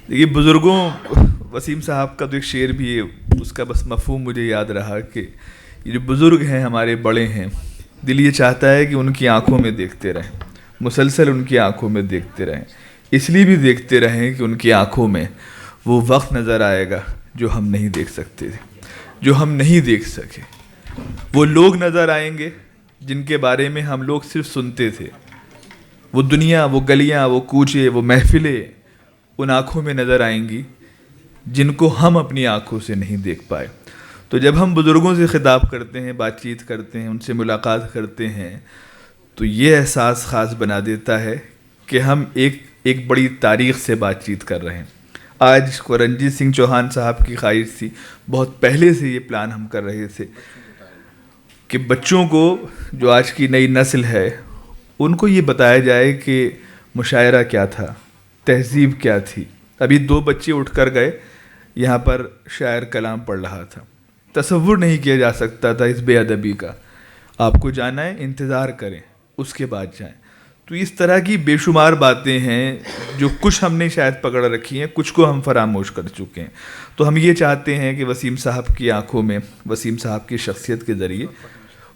دیکھیے بزرگوں، وسیم صاحب کا تو ایک شعر بھی ہے، اس کا بس مفہوم مجھے یاد رہا کہ یہ جو بزرگ ہیں ہمارے بڑے ہیں، دل یہ چاہتا ہے کہ ان کی آنکھوں میں دیکھتے رہیں، مسلسل ان کی آنکھوں میں دیکھتے رہیں، اس لیے بھی دیکھتے رہیں کہ ان کی آنکھوں میں وہ وقت نظر آئے گا جو ہم نہیں دیکھ سکتے تھے، جو ہم نہیں دیکھ سکے، وہ لوگ نظر آئیں گے جن کے بارے میں ہم لوگ صرف سنتے تھے، وہ دنیا، وہ گلیاں، وہ کوچے، وہ محفلیں ان آنکھوں میں نظر آئیں گی جن کو ہم اپنی آنکھوں سے نہیں دیکھ پائے۔ تو جب ہم بزرگوں سے خطاب کرتے ہیں، بات چیت کرتے ہیں، ان سے ملاقات کرتے ہیں، تو یہ احساس خاص بنا دیتا ہے کہ ہم ایک بڑی تاریخ سے بات چیت کر رہے ہیں۔ آج رنجیت سنگھ چوہان صاحب کی خواہش تھی، بہت پہلے سے یہ پلان ہم کر رہے تھے کہ بچوں کو، جو آج کی نئی نسل ہے، ان کو یہ بتایا جائے کہ مشاعرہ کیا تھا، تہذیب کیا تھی۔ ابھی 2 بچے اٹھ کر گئے، یہاں پر شاعر کلام پڑھ رہا تھا، تصور نہیں کیا جا سکتا تھا اس بے ادبی کا۔ آپ کو جانا ہے، انتظار کریں، اس کے بعد جائیں۔ تو اس طرح کی بے شمار باتیں ہیں جو کچھ ہم نے شاید پکڑ رکھی ہیں، کچھ کو ہم فراموش کر چکے ہیں۔ تو ہم یہ چاہتے ہیں کہ وسیم صاحب کی آنکھوں میں، وسیم صاحب کی شخصیت کے ذریعے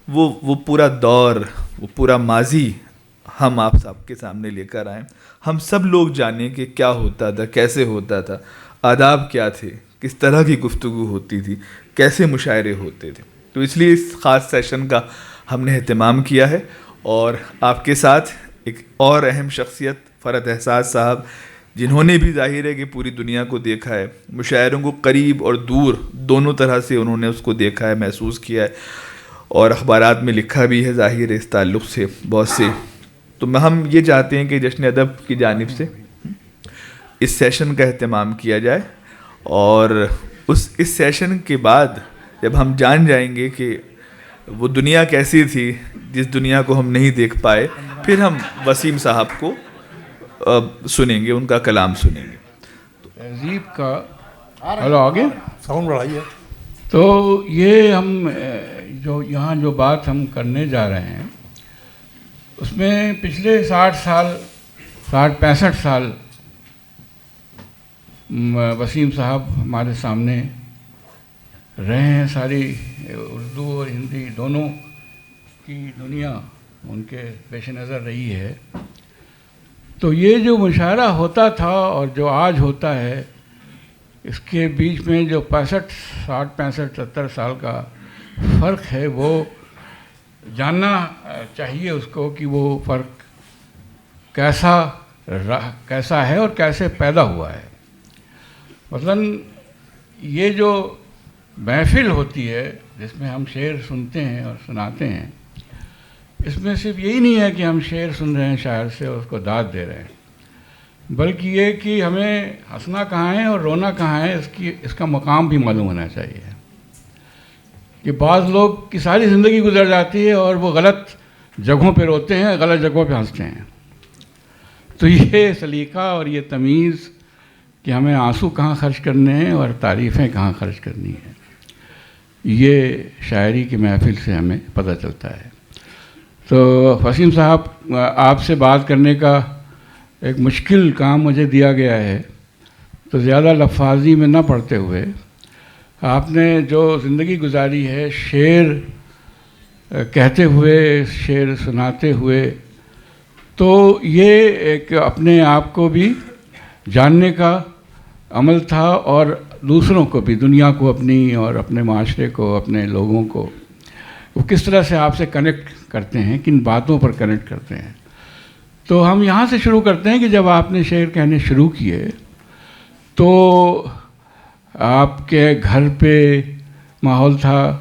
وہ پورا دور، وہ پورا ماضی ہم آپ سب کے سامنے لے کر آئیں، ہم سب لوگ جانیں کہ کیا ہوتا تھا، کیسے ہوتا تھا، آداب کیا تھے، کس طرح کی گفتگو ہوتی تھی، کیسے مشاعرے ہوتے تھے۔ تو اس لیے اس خاص سیشن کا ہم نے اہتمام کیا ہے، اور آپ کے ساتھ ایک اور اہم شخصیت فرحت احساس صاحب، جنہوں نے بھی ظاہر ہے کہ پوری دنیا کو دیکھا ہے، مشاعروں کو قریب اور دور دونوں طرح سے انہوں نے اس کو دیکھا ہے، محسوس کیا ہے، اور اخبارات میں لکھا بھی ہے ظاہر ہے اس تعلق سے بہت سے۔ تو ہم یہ چاہتے ہیں کہ جشن ادب کی جانب سے اس سیشن کا اہتمام کیا جائے، اور اس سیشن کے بعد جب ہم جان جائیں گے کہ وہ دنیا کیسی تھی جس دنیا کو ہم نہیں دیکھ پائے، پھر ہم وسیم صاحب کو سنیں گے، ان کا کلام سنیں گے۔ تہذیب کا ہلو آگے ساؤنڈ بڑھائیے۔ تو یہ ہم جو یہاں جو بات ہم کرنے جا رہے ہیں، اس میں پچھلے 65 سال وسیم صاحب ہمارے سامنے رہے ہیں، ساری اردو اور ہندی دونوں کی دنیا ان کے پیش نظر رہی ہے۔ تو یہ جو مشاعرہ ہوتا تھا اور جو آج ہوتا ہے، اس کے بیچ میں جو 65 سال کا فرق ہے، وہ جاننا چاہیے اس کو کہ وہ فرق کیسا ہے اور کیسے پیدا ہوا ہے۔ مثلاً یہ جو محفل ہوتی ہے جس میں ہم شعر سنتے ہیں اور سناتے ہیں، اس میں صرف یہی نہیں ہے کہ ہم شعر سن رہے ہیں شاعر سے اور اس کو داد دے رہے ہیں، بلکہ یہ کہ ہمیں ہنسنا کہاں ہے اور رونا کہاں ہے، اس کا مقام بھی معلوم ہونا چاہیے۔ کہ بعض لوگ کی ساری زندگی گزر جاتی ہے اور وہ غلط جگہوں پہ روتے ہیں، غلط جگہوں پہ ہنستے ہیں۔ تو یہ سلیقہ اور یہ تمیز کہ ہمیں آنسو کہاں خرچ کرنے ہیں اور تعریفیں کہاں خرچ کرنی ہیں، یہ شاعری کی محفل سے ہمیں پتہ چلتا ہے۔ تو وسیم صاحب، آپ سے بات کرنے کا ایک مشکل کام مجھے دیا گیا ہے، تو زیادہ لفاظی میں نہ پڑھتے ہوئے آپ نے جو زندگی گزاری ہے شعر کہتے ہوئے، شعر سناتے ہوئے، تو یہ ایک اپنے آپ کو بھی جاننے کا عمل تھا، اور دوسروں کو بھی، دنیا کو اپنی اور اپنے معاشرے کو، اپنے لوگوں کو وہ کس طرح سے آپ سے کنیکٹ کرتے ہیں، کن باتوں پر کنیکٹ کرتے ہیں۔ تو ہم یہاں سے شروع کرتے ہیں کہ جب آپ نے شعر کہنے شروع کیے تو آپ کے گھر پہ ماحول تھا،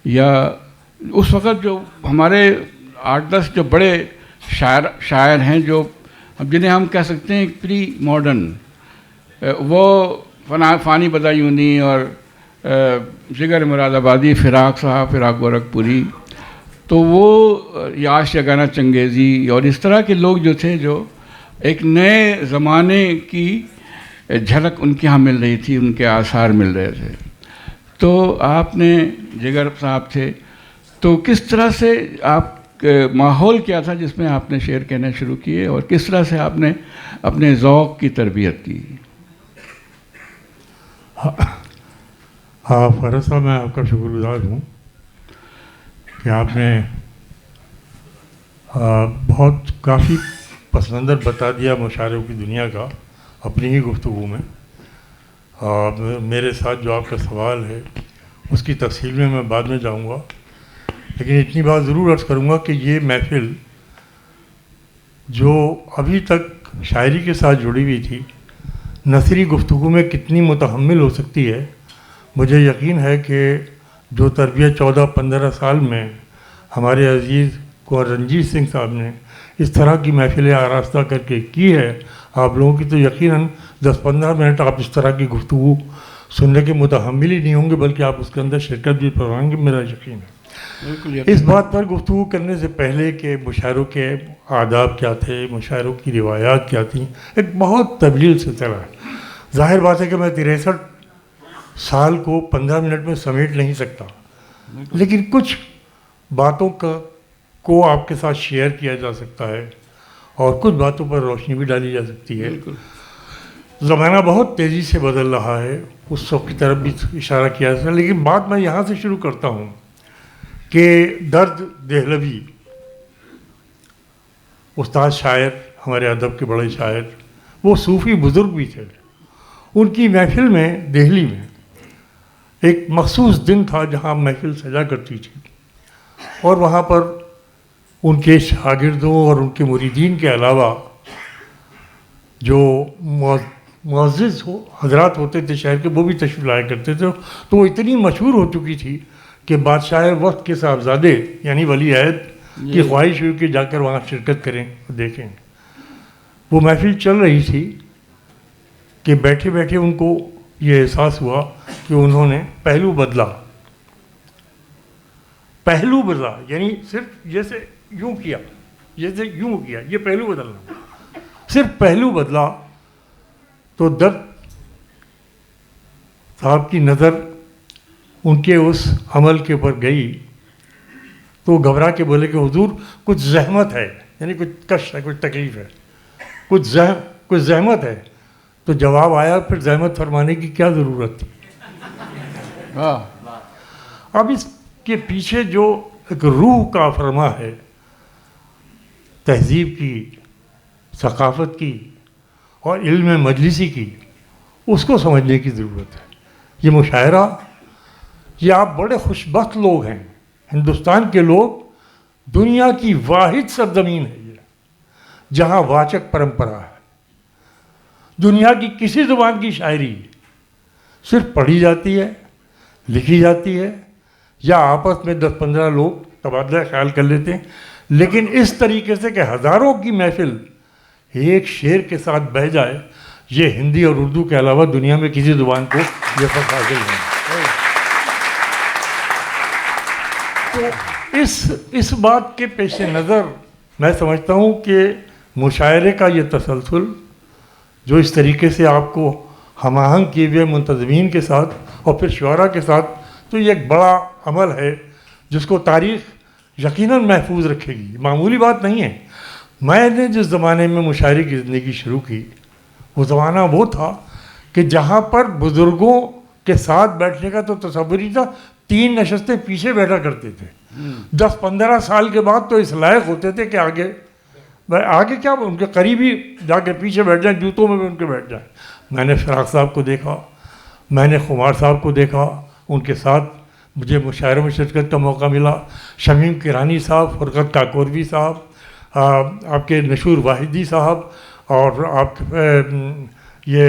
یا اس وقت جو ہمارے 8-10 جو بڑے شاعر ہیں، جو جنہیں ہم کہہ سکتے ہیں پری ماڈرن، وہ فانی بدایونی اور جگر مراد آبادی، فراق صاحب، فراق گورکھپوری، تو وہ یاش یگانہ چنگیزی اور اس طرح کے لوگ جو تھے، جو ایک نئے زمانے کی جھلک ان کے ہاں مل رہی تھی، ان کے آثار مل رہے تھے۔ تو آپ نے، جگر صاحب تھے، تو کس طرح سے آپ ماحول کیا تھا جس میں آپ نے شعر کہنا شروع کیے، اور کس طرح سے آپ نے اپنے ذوق کی تربیت کی؟ ہاں فرحت صاحب، میں آپ کا شکر گزار ہوں کہ آپ نے بہت کافی پس منظر بتا دیا مشاعروں کی دنیا کا اپنی ہی گفتگو میں. میرے ساتھ جو آپ کا سوال ہے اس کی تفصیل میں بعد میں جاؤں گا، لیکن اتنی بات ضرور عرض کروں گا کہ یہ محفل جو ابھی تک شاعری کے ساتھ جڑی ہوئی تھی نثری گفتگو میں کتنی متحمل ہو سکتی ہے. مجھے یقین ہے کہ جو تربیت 14-15 سال میں ہمارے عزیز کو رنجیت سنگھ صاحب نے اس طرح کی محفلیں آراستہ کر کے کی ہے، آپ لوگوں کی تو یقیناً 10-15 منٹ آپ اس طرح کی گفتگو سننے کے متحمل ہی نہیں ہوں گے، بلکہ آپ اس کے اندر شرکت بھی فرمائیں گے، میرا یقین ہے. اس بات پر گفتگو کرنے سے پہلے کہ مشاعروں کے آداب کیا تھے، مشاعروں کی روایات کیا تھیں، ایک بہت طویل سلسلہ ہے. ظاہر بات ہے کہ میں 63 سال کو 15 منٹ میں سمیٹ نہیں سکتا، لیکن کچھ باتوں کو آپ کے ساتھ شیئر کیا جا سکتا ہے اور کچھ باتوں پر روشنی بھی ڈالی جا سکتی ہے. زمانہ بہت تیزی سے بدل رہا ہے، اس وقت کی طرف بھی اشارہ کیا جاتا ہے، لیکن بات میں یہاں سے شروع کرتا ہوں کہ درد دہلوی استاد شاعر، ہمارے ادب کے بڑے شاعر، وہ صوفی بزرگ بھی تھے. ان کی محفل میں دہلی میں ایک مخصوص دن تھا جہاں محفل سجا کرتی تھی، اور وہاں پر ان کے شاگردوں اور ان کے مریدین کے علاوہ جو معزز حضرات ہوتے تھے شہر کے، وہ بھی تشریف لایا کرتے تھے. تو وہ اتنی مشہور ہو چکی تھی کہ بادشاہ وقت کے صاحبزادے یعنی ولی عہد کی خواہش ہوئی کہ جا کر وہاں شرکت کریں اور دیکھیں. وہ محفل چل رہی تھی کہ بیٹھے بیٹھے ان کو یہ احساس ہوا کہ انہوں نے پہلو بدلا. پہلو بدلا یعنی صرف جیسے یوں کیا، جیسے یوں کیا، یہ پہلو بدلنا، صرف پہلو بدلا. تو درد صاحب کی نظر ان کے اس عمل کے اوپر گئی تو گھبرا کے بولے کہ حضور کچھ زحمت ہے، یعنی کچھ کشٹ ہے، کچھ تکلیف ہے، کچھ زحمت ہے. تو جواب آیا پھر زحمت فرمانے کی کیا ضرورت تھی. اب اس کے پیچھے جو ایک روح کا فرما ہے تہذیب کی، ثقافت کی اور علم مجلسی کی، اس کو سمجھنے کی ضرورت ہے. یہ مشاعرہ، یہ آپ بڑے خوش بخت لوگ ہیں. ہندوستان کے لوگ، دنیا کی واحد سرزمین ہے یہ جہاں واچک پرمپرا ہے. دنیا کی کسی زبان کی شاعری صرف پڑھی جاتی ہے، لکھی جاتی ہے، یا آپس میں 10-15 لوگ تبادلہ خیال کر لیتے ہیں، لیکن اس طریقے سے کہ ہزاروں کی محفل ایک شعر کے ساتھ بہہ جائے، یہ ہندی اور اردو کے علاوہ دنیا میں کسی زبان کو یہ فرق حاصل نہیں. تو اس بات کے پیش نظر میں سمجھتا ہوں کہ مشاعرے کا یہ تسلسل جو اس طریقے سے آپ کو ہم آہنگ کیے ہوئے منتظمین کے ساتھ اور پھر شعراء کے ساتھ، تو یہ ایک بڑا عمل ہے جس کو تاریخ یقیناً محفوظ رکھے گی. معمولی بات نہیں ہے. میں نے جس زمانے میں مشاعرے کی زندگی شروع کی، وہ زمانہ وہ تھا کہ جہاں پر بزرگوں کے ساتھ بیٹھنے کا تو تصور ہی تھا. 3 نشستیں پیچھے بیٹھا کرتے تھے. 10-15 سال کے بعد تو اس لائق ہوتے تھے کہ آگے کیا ان کے قریبی جا کے پیچھے بیٹھ جائیں، جوتوں میں بھی ان کے بیٹھ جائیں. میں نے فراق صاحب کو دیکھا، میں نے خمار صاحب کو دیکھا، ان کے ساتھ مجھے مشاعروں میں شرکت کا موقع ملا. شمیم کرانی صاحب، فرقت کاکوروی صاحب، آپ کے نشور واحدی صاحب، اور آپ یہ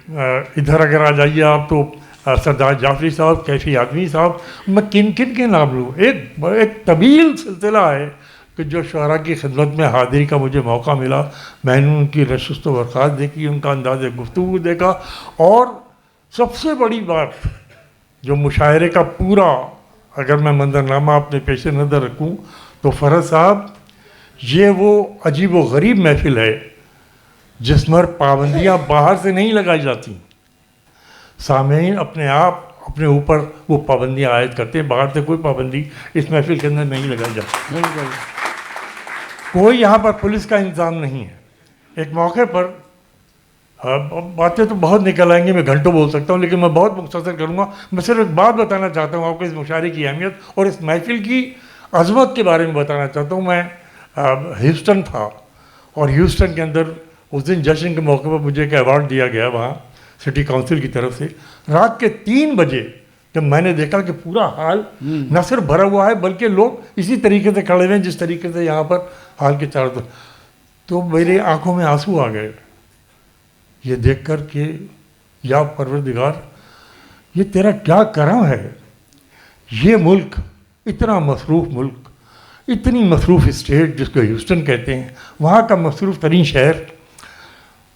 ادھر اگر آ جائیے آپ تو سردار جعفری صاحب، کیفی آدمی صاحب. میں کن کے نام لوں؟ ایک طویل سلسلہ ہے کہ جو شعراء کی خدمت میں حاضری کا مجھے موقع ملا. میں نے ان کی نشست و برخاست دیکھی، ان کا انداز گفتگو دیکھا، اور سب سے بڑی بات جو مشاعرے کا پورا اگر میں منظرنامہ اپنے پیش نظر رکھوں تو فرحت صاحب، یہ وہ عجیب و غریب محفل ہے جس میں پابندیاں باہر سے نہیں لگائی جاتی. سامعین اپنے آپ اپنے اوپر وہ پابندیاں عائد کرتے ہیں. باہر سے کوئی پابندی اس محفل کے اندر نہیں لگائی جاتی. کوئی یہاں پر پولیس کا انتظام نہیں ہے. ایک موقع پر باتیں تو بہت نکل آئیں گی، میں گھنٹوں بول سکتا ہوں، لیکن میں بہت مختصر کروں گا. میں صرف ایک بات بتانا چاہتا ہوں آپ کو اس مشاعرے کی اہمیت اور اس محفل کی عظمت کے بارے میں بتانا چاہتا ہوں. میں ہیوسٹن تھا اور ہیوسٹن کے اندر اس دن جشن کے موقع پر مجھے ایک ایوارڈ دیا گیا وہاں سٹی کونسل کی طرف سے. رات کے 3 بجے جب میں نے دیکھا کہ پورا ہال نہ صرف بھرا ہوا ہے بلکہ لوگ اسی طریقے سے کھڑے ہوئے ہیں جس طریقے سے یہاں پر ہال کے چاروں طرف، تو میری آنکھوں میں آنسو آ گئے یہ دیکھ کر کہ یا پروردگار یہ تیرا کیا کرم ہے. یہ ملک اتنا مصروف ملک، اتنی مصروف اسٹیٹ جس کو ہیوسٹن کہتے ہیں، وہاں کا مصروف ترین شہر،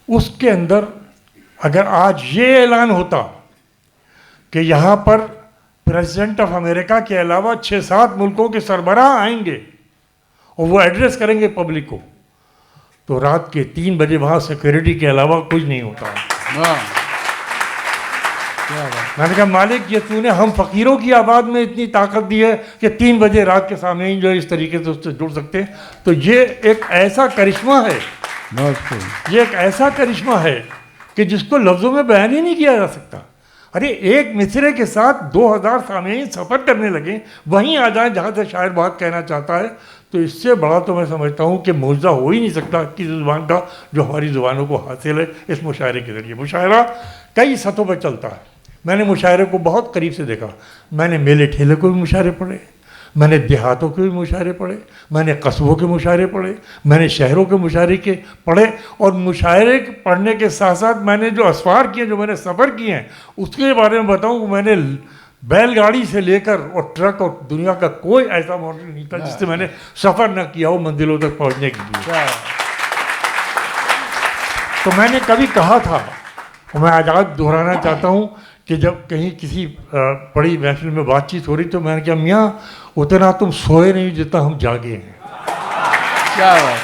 اس کے اندر اگر آج یہ اعلان ہوتا کہ یہاں پر پریزیڈنٹ آف امریکہ کے علاوہ 6-7 ملکوں کے سربراہ آئیں گے اور وہ ایڈریس کریں گے پبلک کو، تو رات کے 3 بجے وہاں سیکورٹی کے علاوہ کچھ نہیں ہوتا. میں نے کہا مالک یہ تو نے ہم فقیروں کی آباد میں اتنی طاقت دی ہے کہ 3 بجے رات کے سامعین جو اس طریقے سے اس سے جڑ سکتے ہیں. تو یہ ایک ایسا کرشمہ ہے، یہ ایک ایسا کرشمہ ہے کہ جس کو لفظوں میں بیان ہی نہیں کیا جا سکتا. ارے ایک مصرے کے ساتھ 2000 سامعین سفر کرنے لگے، وہیں آ جائیں جہاں سے شاعر بات کہنا چاہتا ہے، تو اس سے بڑا تو میں سمجھتا ہوں کہ معجزہ ہو ہی نہیں سکتا کسی زبان کا جو ہماری زبانوں کو حاصل ہے اس مشاعرے کے ذریعے. مشاعرہ کئی سطحوں پہ چلتا ہے. میں نے مشاعرے کو بہت قریب سے دیکھا. میں نے میلے ٹھیلے کو بھی مشاعرے پڑھے، میں نے دیہاتوں کے بھی مشاعرے پڑھے، میں نے قصبوں کے مشاعرے پڑھے، میں نے شہروں کے مشاعرے کے پڑھے. اور مشاعرے پڑھنے کے ساتھ ساتھ میں نے جو اسفار کیے، جو میں نے سفر کیے ہیں، اس کے بارے میں بتاؤں کہ میں نے بیل گاڑی سے لے کر اور ٹرک اور دنیا کا کوئی ایسا ماڈل نہیں تھا جس سے میں نے سفر نہ کیا ہو منزلوں تک پہنچنے کے لیے. تو میں نے کبھی کہا تھا اور میں آج دہرانا چاہتا ہوں کہ جب کہیں کسی بڑی محفل میں بات چیت ہو رہی تو میں نے کہا میاں اتنا تم سوئے نہیں جتنا ہم جاگے ہیں. کیا بات.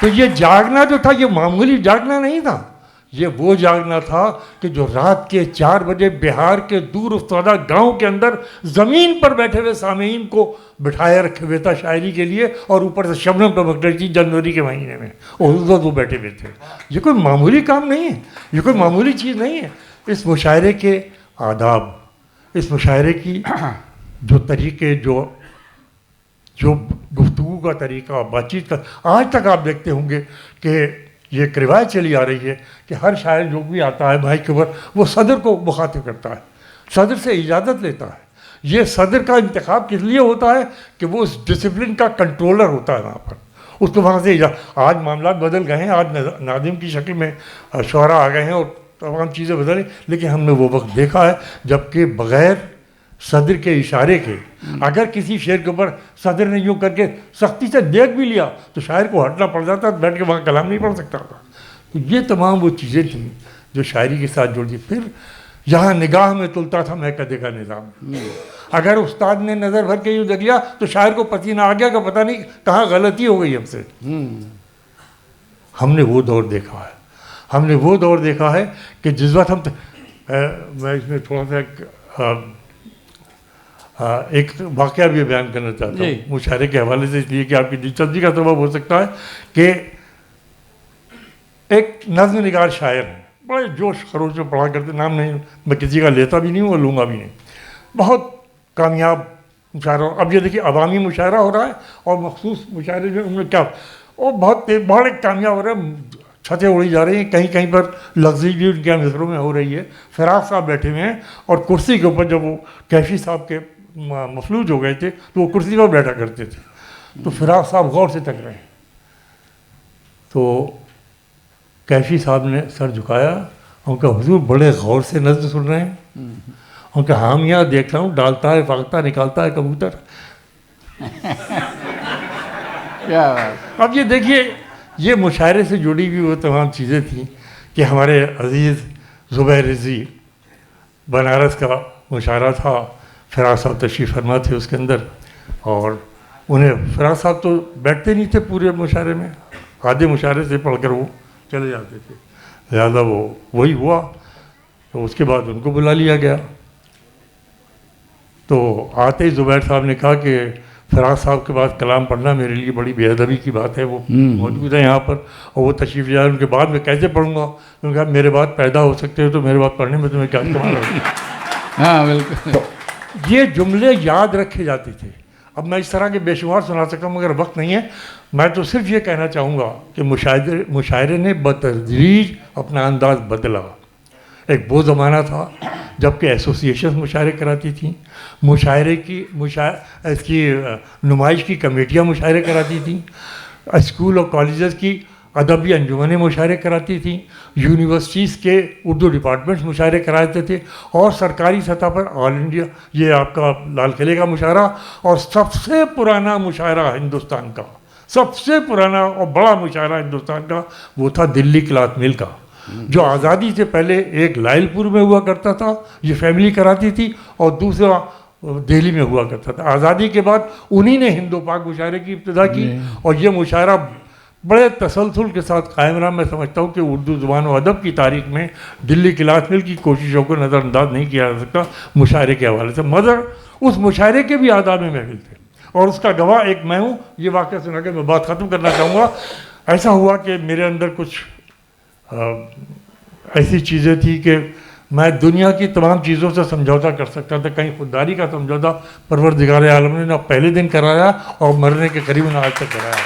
تو یہ جاگنا جو تھا یہ معمولی جاگنا نہیں تھا، یہ وہ جاگنا تھا کہ جو رات کے 4 بجے بہار کے دور افتادہ گاؤں کے اندر زمین پر بیٹھے ہوئے سامعین کو بٹھایا رکھے ہوئے تھا شاعری کے لیے، اور اوپر سے شبنم ٹپک رہی تھی جنوری کے مہینے میں، اور اس وقت وہ بیٹھے ہوئے تھے. یہ کوئی معمولی کام نہیں ہے، یہ کوئی معمولی چیز نہیں ہے. اس مشاعرے کے آداب، اس مشاعرے کی جو طریقے، جو گفتگو کا طریقہ، بات چیت کا، آج تک آپ دیکھتے ہوں گے کہ یہ ایک روایت چلی آ رہی ہے کہ ہر شاعر جو بھی آتا ہے مائک کے اوپر وہ صدر کو مخاطب کرتا ہے، صدر سے اجازت لیتا ہے. یہ صدر کا انتخاب کس لیے ہوتا ہے کہ وہ اس ڈسپلن کا کنٹرولر ہوتا ہے وہاں پر، اس کو وہاں سے آج معاملات بدل گئے ہیں، آج ناظم کی شکل میں شعراء آ گئے ہیں اور تمام چیزیں بدلیں، لیکن ہم نے وہ وقت دیکھا ہے جب کہ بغیر صدر کے اشارے کے اگر کسی شعر کے اوپر صدر نے یوں کر کے سختی سے دیکھ بھی لیا تو شاعر کو ہٹنا پڑ جاتا، بیٹھ کے وہاں کلام نہیں پڑھ سکتا تھا. تو یہ تمام وہ چیزیں تھیں جو شاعری کے ساتھ جڑ دی. پھر یہاں نگاہ میں تلتا تھا مہکدے کا نظام. اگر استاد نے نظر بھر کے یوں دیکھ لیا تو شاعر کو پسینہ آ گیا کہ پتہ نہیں کہاں غلطی ہو گئی ہم سے. ہم نے وہ دور دیکھا ہے، ہم نے وہ دور دیکھا ہے کہ جس وقت ہم میں اس میں تھوڑا سا ایک واقعہ بھی بیان کرنا چاہتا ہوں مشاعرے کے حوالے سے، اس لیے کہ آپ کی دلچسپی کا سبب ہو سکتا ہے. کہ ایک نظم نگار شاعر ہیں، بڑے جوش خروش میں پڑھا کرتے، نام نہیں میں کسی کا لیتا بھی نہیں ہوں اور لوں گا بھی نہیں، بہت کامیاب مشاعرہ. اب یہ دیکھیے عوامی مشاعرہ ہو رہا ہے اور مخصوص مشاعرے جو ان میں کیا وہ بہت کامیاب ہو رہا ہے، چھتیں اڑی جا رہی ہیں، کہیں کہیں پر لفظی بھی ان کے مصروں میں ہو رہی ہے. فراق صاحب بیٹھے ہوئے ہیں اور کرسی کے اوپر جب وہ کیفی صاحب کے مفلوج ہو گئے تھے تو وہ کرسی پر بیٹھا کرتے تھے، تو فراق صاحب غور سے تک رہے ہیں. تو کیفی صاحب نے سر جھکایا، ان کا حضور بڑے غور سے نظم سن رہے ہیں. ان کا ہاں میاں دیکھ رہا ہوں، ڈالتا ہے پھاگتا نکالتا ہے کبوتر. اب یہ دیکھیے یہ مشاعرے سے جڑی ہوئی وہ تمام چیزیں تھیں کہ ہمارے عزیز زبیر رضی بنارس کا مشاعرہ تھا، فراق صاحب تشریف فرما تھے اس کے اندر، اور انہیں فراق صاحب تو بیٹھتے نہیں تھے پورے مشاعرے میں، آدھے مشاعرے سے پڑھ کر وہ چلے جاتے تھے، لہٰذا وہی ہوا. تو اس کے بعد ان کو بلا لیا گیا. تو آتے ہی زبیر صاحب نے کہا کہ فراز صاحب کے بعد کلام پڑھنا میرے لیے بڑی بے ادبی کی بات ہے. وہ موجود ہے یہاں پر اور وہ تشریف لے جائے. ان کے بعد میں کیسے پڑھوں گا؟ انہوں نے کہا میرے بعد پیدا ہو سکتے ہو تو میرے بعد پڑھنے میں تمہیں کیا کمال ہوگی. ہاں بالکل. یہ جملے یاد رکھے جاتے تھے. اب میں اس طرح کے بے شمار سنا سکتا ہوں مگر وقت نہیں ہے. میں تو صرف یہ کہنا چاہوں گا کہ مشاعرے نے بتدریج اپنا انداز بدلا. ایک وہ زمانہ تھا جب کہ ایسوسیشن مشاعرے کراتی تھیں, اس کی نمائش کی کمیٹیاں مشاعرے کراتی تھیں, اسکول اور کالجز کی ادبی انجمنیں مشاعرے کراتی تھیں, یونیورسٹیز کے اردو ڈپارٹمنٹس مشاعرے کراتے تھے, اور سرکاری سطح پر آل انڈیا یہ آپ کا لال قلعے کا مشاعرہ, اور سب سے پرانا مشاعرہ ہندوستان کا, سب سے پرانا اور بڑا مشاعرہ ہندوستان کا وہ تھا دلی کلاتھ مل کا, جو آزادی سے پہلے ایک لائل پور میں ہوا کرتا تھا, یہ فیملی کراتی تھی, اور دوسرا دہلی میں ہوا کرتا تھا. آزادی کے بعد انہی نے ہندو پاک مشاعرے کی ابتدا کی, اور یہ مشاعرہ بڑے تسلسل کے ساتھ قائم رہا. میں سمجھتا ہوں کہ اردو زبان و ادب کی تاریخ میں دلی کلاتھ مل کی کوششوں کو نظر انداز نہیں کیا جا سکتا مشاعرے کے حوالے سے. مگر اس مشاعرے کے بھی آداب محفل تھے, اور اس کا گواہ ایک میں ہوں. یہ واقعہ سنا کے میں بات ختم کرنا چاہوں گا. ایسا ہوا کہ میرے اندر کچھ ایسی چیزیں تھی کہ میں دنیا کی تمام چیزوں سے سمجھوتا کر سکتا تھا, کہیں خودداری کا سمجھوتا پروردگار عالم نے نہ پہلے دن کرایا اور مرنے کے قریب نہ آج تک کرایا.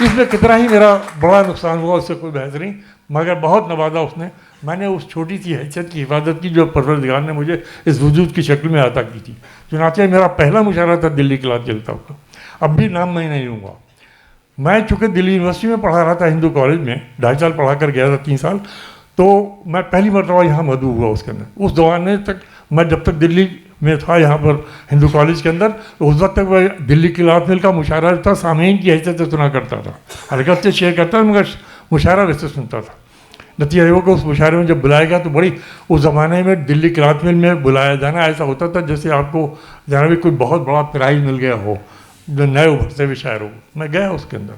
اس میں کتنا ہی میرا بڑا نقصان ہوا اس سے کوئی بحث نہیں, مگر بہت نوازا اس نے. میں نے اس چھوٹی سی حیثیت کی حفاظت کی جو پروردگار نے مجھے اس وجود کی شکل میں عطا کی تھی. چنانچہ میرا پہلا مشاعرہ تھا دلی کلاتھ چلتا کا. اب بھی نام میں نہیں لوں گا. میں چونکہ دلی یونیورسٹی میں پڑھا رہا تھا, ہندو کالج میں 2.5 سال پڑھا کر گیا تھا, 3 سال, تو میں پہلی مرتبہ یہاں مدعو ہوا اس کے اندر. اس زمانے تک میں جب تک دلی میں تھا یہاں پر ہندو کالج کے اندر, اس وقت تک میں دلی کلاتھ مل کا مشاعرہ تھا سامعین کی حیثیت سے سنا کرتا تھا, حرکت سے شیئر کرتا تھا مگر مشاعرہ ویسے سنتا تھا. نتیجہ یہ ہو کہ اس مشاعرے میں جب بلایا گیا تو بڑی, اس زمانے میں دلی کلاتھ مل میں بلایا جانا ایسا ہوتا تھا جیسے آپ کو جانا بھی کوئی بہت بڑا پرائز مل گیا ہو, جو نئے ابھرتے ہوئے شاعر ہو. میں گیا اس کے اندر,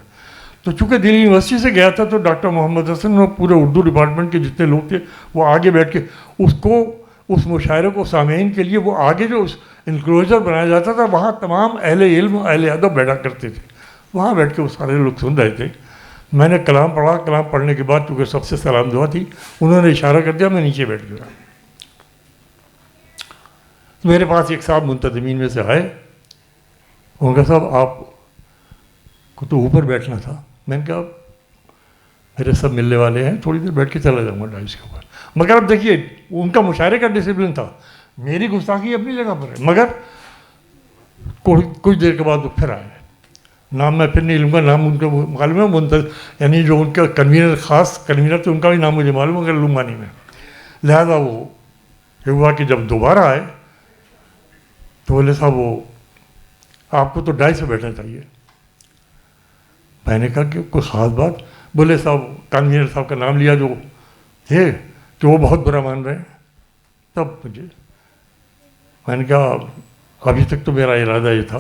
تو چونکہ دلی یونیورسٹی سے گیا تھا تو ڈاکٹر محمد حسن اور پورے اردو ڈپارٹمنٹ کے جتنے لوگ تھے وہ آگے بیٹھ کے اس مشاعرے کو سامعین کے لیے وہ آگے جو انکلوژر بنایا جاتا تھا وہاں تمام اہل علم اہل ادب بیٹھا کرتے تھے. وہاں بیٹھ کے وہ سارے لوگ سن رہے تھے. میں نے کلام پڑھا. کلام پڑھنے کے بعد چونکہ سب سے سلام دعا تھی, انہوں نے اشارہ کر دیا, میں نیچے بیٹھ گیا. میرے پاس ایک صاحب منتظمین میں سے آئے. ان کا صاحب آپ کو تو اوپر بیٹھنا تھا. میں نے کہا میرے سب ملنے والے ہیں, تھوڑی دیر بیٹھ کے چلا جاؤں گا ڈائس کے اوپر. مگر اب دیکھیے ان کا مشاعرے کا ڈسپلن تھا, میری گستاخی اپنی جگہ پر ہے. مگر کچھ دیر کے بعد وہ پھر آئے. نام میں پھر نہیں لوں گا, نام ان کا معلوم ہے, یعنی جو ان کا کنوینر, خاص کنوینر تھے, ان کا بھی نام مجھے معلوم ہے, مگر لوں گا نہیں میں. لہٰذا وہ یہ ہوا کہ جب دوبارہ آئے تو بولے صاحب وہ آپ کو تو ڈائس پہ بیٹھنا چاہیے. میں نے کہا کہ کوئی خاص بات؟ بولے صاحب کنوینر صاحب کا نام لیا جو تھے کہ وہ بہت برا مان رہے ہیں. تب مجھے میں نے کہا ابھی تک تو میرا ارادہ یہ تھا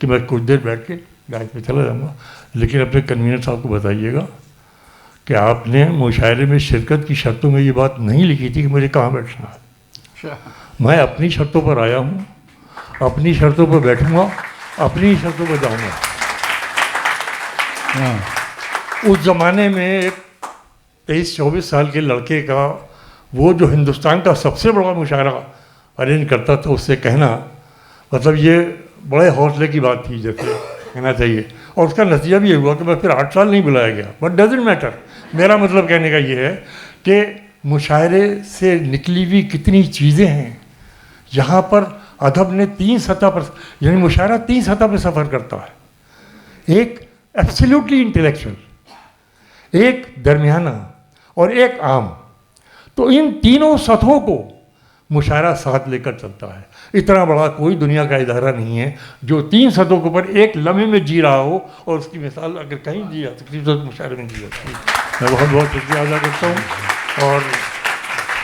کہ میں کچھ دیر بیٹھ کے ڈائس پہ چلا جاؤں گا, لیکن اپنے کنوینر صاحب کو بتائیے گا کہ آپ نے مشاعرے میں شرکت کی شرطوں میں یہ بات نہیں لکھی تھی کہ مجھے کہاں بیٹھنا ہے. میں اپنی شرطوں پر آیا ہوں, اپنی شرطوں پر بیٹھوں گا, اپنی شرطوں پر جاؤں گا. اس زمانے میں ایک 23-24 سال کے لڑکے کا وہ جو ہندوستان کا سب سے بڑا مشاعرہ ارینج کرتا تھا, اس سے کہنا مطلب یہ بڑے حوصلے کی بات تھی جیسے کہنا چاہیے. اور اس کا نتیجہ بھی یہ ہوا کہ میں پھر 8 سال نہیں بلایا گیا. But doesn't matter. میرا مطلب کہنے کا یہ ہے کہ مشاعرے سے نکلی ہوئی کتنی چیزیں ہیں. یہاں پر ادب نے 3 سطح پر, یعنی مشاعرہ 3 سطح پہ سفر کرتا ہے. ایک ایبسلیوٹلی انٹلیکچوئل, ایک درمیانہ, اور ایک عام. تو ان تینوں سطحوں کو مشاعرہ ساتھ لے کر چلتا ہے. اتنا بڑا کوئی دنیا کا ادارہ نہیں ہے جو 3 سطحوں کے اوپر ایک لمحے میں جی رہا ہو, اور اس کی مثال اگر کہیں دی جا سکتی تو مشاعرے میں دی جاتی ہے. میں بہت بہت شکریہ ادا کرتا ہوں. اور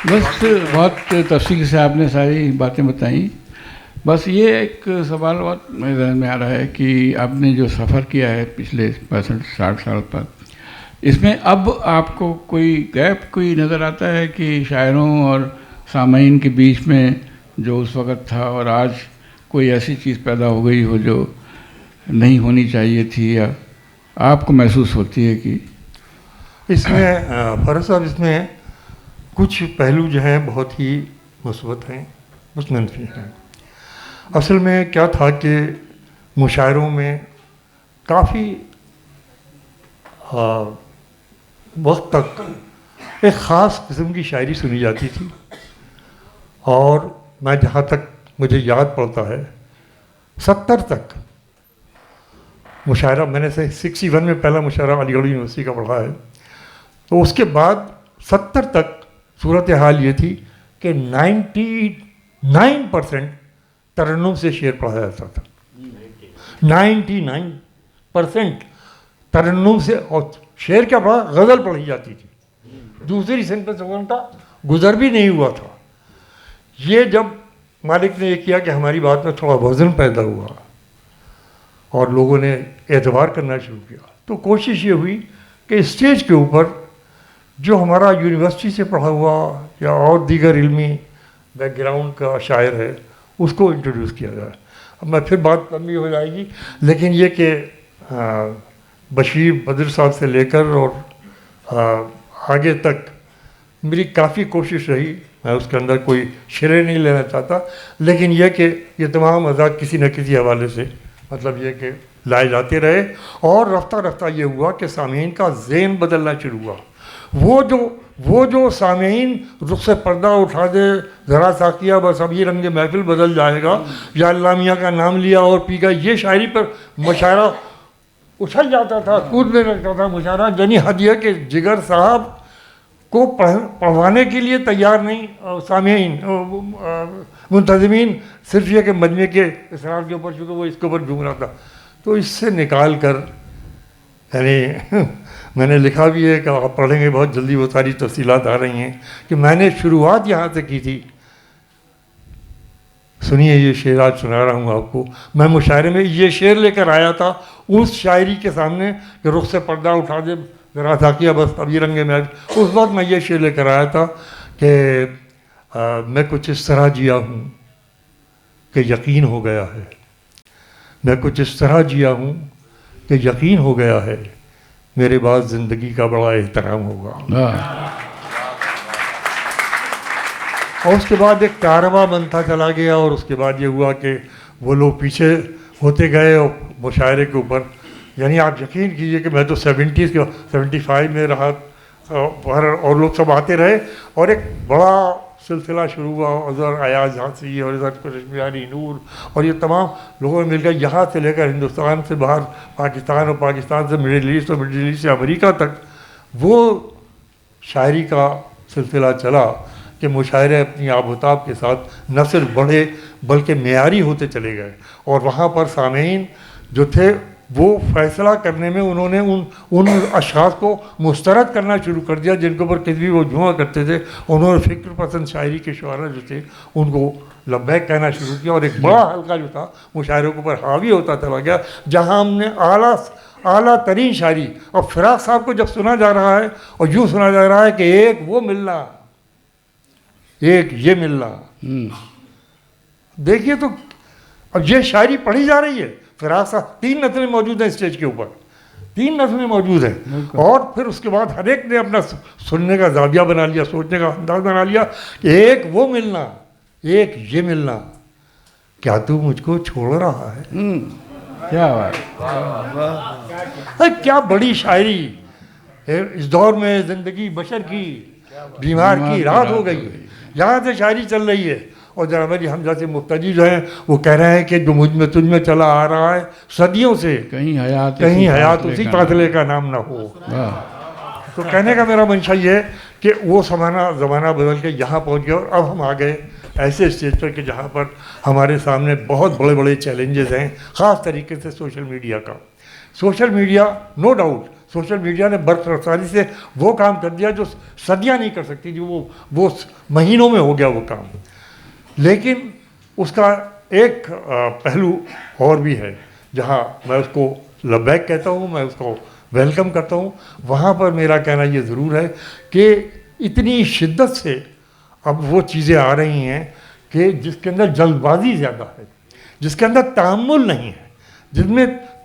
بس بہت تفصیل سے آپ نے ساری باتیں بتائیں. بس یہ ایک سوال بہت میرے ذہن میں آ رہا ہے کہ آپ نے جو سفر کیا ہے پچھلے 65-60 سال پر, اس میں اب آپ کو کوئی گیپ کوئی نظر آتا ہے کہ شاعروں اور سامعین کے بیچ میں جو اس وقت تھا اور آج کوئی ایسی چیز پیدا ہو گئی ہو جو نہیں ہونی چاہیے تھی یا آپ کو محسوس ہوتی ہے کہ اس میں فرض صاحب اس میں کچھ پہلو جو ہیں بہت ہی مثبت ہیں، کچھ منفی ہیں۔ اصل میں کیا تھا کہ مشاعروں میں کافی وقت تک ایک خاص قسم کی شاعری سنی جاتی تھی، اور میں جہاں تک مجھے یاد پڑتا ہے 70 تک مشاعرہ، میں نے 61 میں پہلا مشاعرہ علی گڑھ یونیورسٹی کا پڑھا ہے، تو اس کے بعد 70 تک صورتحال یہ تھی کہ 99% ترنم سے شعر پڑھا جاتا تھا، 99% ترنم سے، اور شعر کیا پڑھا، غزل پڑھی جاتی تھی، دوسری صنف زبان کا گزر بھی نہیں ہوا تھا۔ یہ جب مالک نے یہ کیا کہ ہماری بات میں تھوڑا وزن پیدا ہوا اور لوگوں نے اعتبار کرنا شروع کیا، تو کوشش یہ ہوئی کہ اسٹیج کے اوپر جو ہمارا یونیورسٹی سے پڑھا ہوا یا اور دیگر علمی بیک گراؤنڈ کا شاعر ہے اس کو انٹروڈیوس کیا جائے۔ اب میں پھر بات لمبی ہو جائے گی، لیکن یہ کہ بشیر بدر صاحب سے لے کر اور آگے تک میری کافی کوشش رہی، میں اس کے اندر کوئی شرح نہیں لینا چاہتا، لیکن یہ کہ یہ تمام اعضاء کسی نہ کسی حوالے سے مطلب یہ کہ لائے جاتے رہے، اور رفتہ رفتہ یہ ہوا کہ سامعین کا ذہن بدلنا شروع ہوا۔ وہ جو سامعین رخ سے پردہ اٹھا دے، ذرا ساقیہ بس اب یہ رنگ محفل بدل جائے گا، یا اللہ میاں کا نام لیا اور پی گیا، یہ شاعری پر مشاعرہ اچھل جاتا تھا، کودنے لگتا تھا مشاعرہ، یعنی حد یہ کہ جگر صاحب کو پڑھوانے کے لیے تیار نہیں سامعین، منتظمین، صرف یہ کہ مجمع کے اسرار کے اوپر، چونکہ وہ اس کے اوپر جھوم رہا تھا، تو اس سے نکال کر، یعنی میں نے لکھا بھی ہے کہ آپ پڑھیں گے بہت جلدی وہ ساری تفصیلات آ رہی ہیں کہ میں نے شروعات یہاں سے کی تھی۔ سنیے یہ شعر آج سنا رہا ہوں آپ کو، میں مشاعرے میں یہ شعر لے کر آیا تھا اس شاعری کے سامنے کہ رخ سے پردہ اٹھا دے ذرا تاکہ بس اب یہ رنگ میں، اس وقت میں یہ شعر لے کر آیا تھا کہ میں کچھ اس طرح جیا ہوں کہ یقین ہو گیا ہے، میں کچھ اس طرح جیا ہوں کہ یقین ہو گیا ہے، میرے بعد زندگی کا بڑا احترام ہوگا۔ اور اس کے بعد ایک کارواں بنتا چلا گیا، اور اس کے بعد یہ ہوا کہ وہ لوگ پیچھے ہوتے گئے اور مشاعرے کے اوپر، یعنی آپ یقین کیجئے کہ میں تو 75 میں رہا، اور لوگ سب آتے رہے، اور ایک بڑا سلسلہ شروع ہوا، ادھر ایاز جھانسی اور ادھر کشمیری نور، اور یہ تمام لوگوں نے مل کر یہاں سے لے کر ہندوستان سے باہر پاکستان، اور پاکستان سے مڈل ایسٹ، اور مڈل ایسٹ سے امریکہ تک وہ شاعری کا سلسلہ چلا کہ مشاعرے اپنی آب و تاب کے ساتھ نہ صرف بڑھے بلکہ معیاری ہوتے چلے گئے، اور وہاں پر سامعین جو تھے وہ فیصلہ کرنے میں انہوں نے ان اشخاص کو مسترد کرنا شروع کر دیا جن کے اوپر کتنی وہ جمعہ کرتے تھے، انہوں نے فکر پسند شاعری کے شعراء جو تھے ان کو لبیک کہنا شروع کیا، اور ایک بڑا حلقہ جو تھا مشاعروں کے اوپر حاوی ہوتا چلا گیا، جہاں ہم نے اعلیٰ ترین شاعری، اور فراق صاحب کو جب سنا جا رہا ہے اور یوں سنا جا رہا ہے کہ ایک وہ ملنا، ایک یہ ملنا، دیکھیے تو اب یہ شاعری پڑھی جا رہی ہے، فراق صاحب 3 نسلیں موجود ہیں اسٹیج کے اوپر، 3 نسلیں موجود ہیں، اور پھر اس کے بعد ہر ایک نے اپنا سننے کا زاویہ بنا لیا، سوچنے کا انداز بنا لیا کہ ایک وہ ملنا، ایک یہ ملنا، کیا تو مجھ کو چھوڑ رہا ہے؟ کیا بات، کیا بڑی شاعری، اس دور میں زندگی بشر کی بیمار کی رات ہو گئی، یہاں سے شاعری چل رہی ہے، اور جناب علی حمزہ سے مقتدی جو ہیں وہ کہہ رہے ہیں کہ جو مجھ میں تجھ میں چلا آ رہا ہے صدیوں سے، کہیں حیات اسی فاصلے کا نام نہ ہو۔ تو کہنے کا میرا منشا یہ ہے کہ وہ زمانہ بدل کے یہاں پہنچ گیا، اور اب ہم آ گئے ایسے اسٹیج پر کہ جہاں پر ہمارے سامنے بہت بڑے بڑے چیلنجز ہیں، خاص طریقے سے سوشل میڈیا کا۔ Social media no doubt, social media نے برق رفتاری سے وہ کام کر دیا جو صدیاں نہیں کر سکتی، جو وہ مہینوں میں ہو گیا وہ کام، لیکن اس کا ایک پہلو اور بھی ہے جہاں میں اس کو لبیک کہتا ہوں، میں اس کو ویلکم کرتا ہوں، وہاں پر میرا کہنا یہ ضرور ہے کہ اتنی شدت سے اب وہ چیزیں آ رہی ہیں کہ جس کے اندر جلد بازی زیادہ ہے، جس کے اندر تحمل نہیں ہے، جس میں